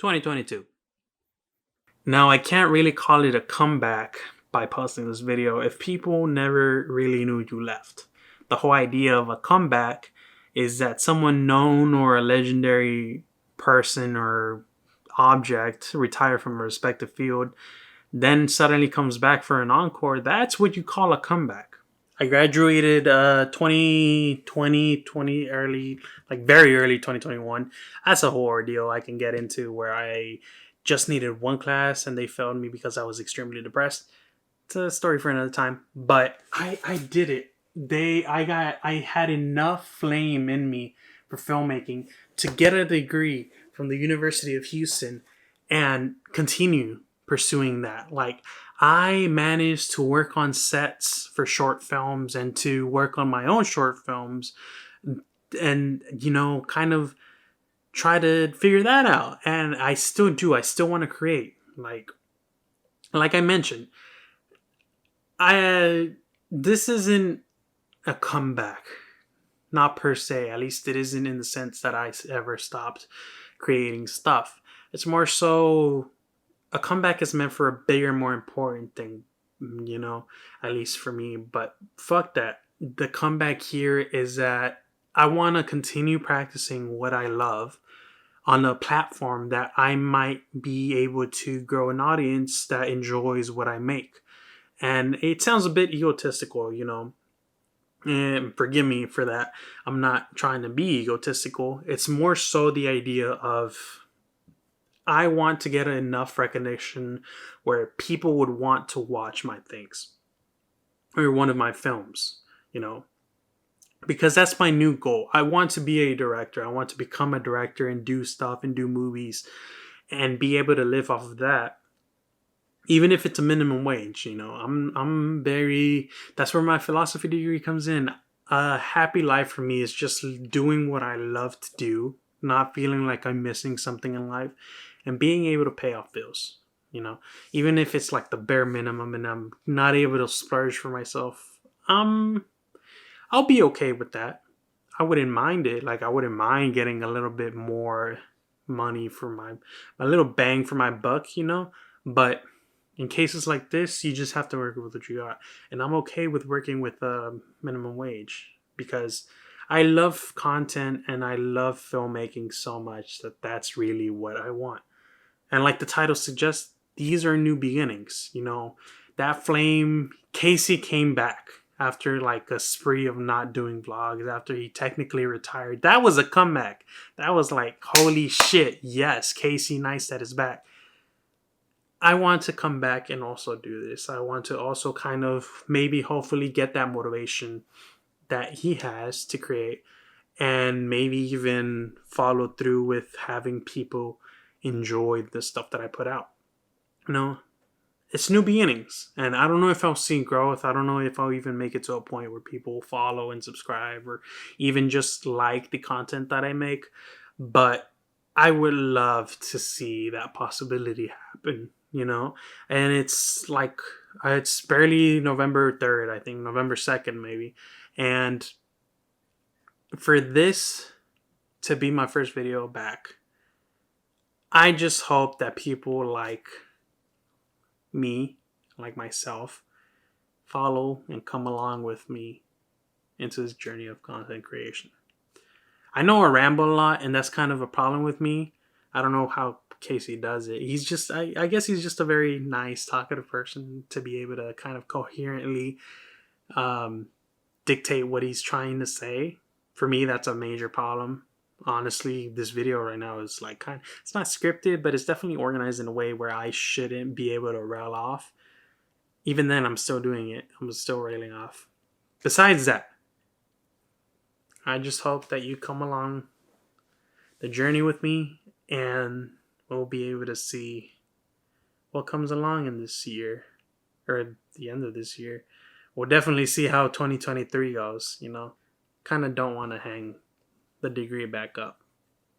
2022. Now, I can't really call it a comeback by posting this video if people never really knew you left. The whole idea of a comeback is that someone known or a legendary person or object retired from a respective field then suddenly comes back for an encore. That's what you call a comeback. I graduated 2020, very early 2021. That's a whole ordeal I can get into, where I just needed one class and they failed me because I was extremely depressed. It's a story for another time. But I did it. I had enough flame in me for filmmaking to get a degree from the University of Houston and continue pursuing that. Like, I managed to work on sets for short films and to work on my own short films and, kind of try to figure that out. And I still do. I still want to create. Like I mentioned, this isn't a comeback. Not per se. At least it isn't in the sense that I ever stopped creating stuff. It's more so a comeback is meant for a bigger, more important thing, at least for me. But fuck that. The comeback here is that I want to continue practicing what I love on a platform that I might be able to grow an audience that enjoys what I make. And it sounds a bit egotistical, and forgive me for that. I'm not trying to be egotistical. It's more so the idea of I want to get enough recognition where people would want to watch my things or one of my films, because that's my new goal. I want to be a director. I want to become a director and do stuff and do movies and be able to live off of that. Even if it's a minimum wage, that's where my philosophy degree comes in. A happy life for me is just doing what I love to do, not feeling like I'm missing something in life, and being able to pay off bills, even if it's like the bare minimum and I'm not able to splurge for myself. I'll be okay with that. I wouldn't mind it. Like, I wouldn't mind getting a little bit more money for my little bang for my buck, but in cases like this, you just have to work with what you got. And I'm okay with working with a minimum wage because I love content and I love filmmaking so much that that's really what I want. And like the title suggests, these are new beginnings. That flame, Casey came back after like a spree of not doing vlogs, after he technically retired. That was a comeback. That was like, holy shit, yes, Casey Neistat is back. I want to come back and also do this. I want to also kind of maybe hopefully get that motivation that he has to create and maybe even follow through with having people enjoy the stuff that I put out. It's new beginnings, and I don't know if I'll see growth. I don't know if I'll even make it to a point where people follow and subscribe or even just like the content that I make, but I would love to see that possibility happen, and it's like, it's barely November 3rd, I think November 2nd maybe, and for this to be my first video back, I just hope that people like me, like myself, follow and come along with me into this journey of content creation. I know I ramble a lot, and that's kind of a problem with me. I don't know how Casey does it. He's just, I guess he's just a very nice, talkative person to be able to kind of coherently dictate what he's trying to say. For me, that's a major problem. Honestly, this video right now is like it's not scripted, but it's definitely organized in a way where I shouldn't be able to rail off. Even then, I'm still doing it. I'm still railing off. Besides that, I just hope that you come along the journey with me and we'll be able to see what comes along in this year or at the end of this year. We'll definitely see how 2023 goes, Kind of don't want to hang the degree back up.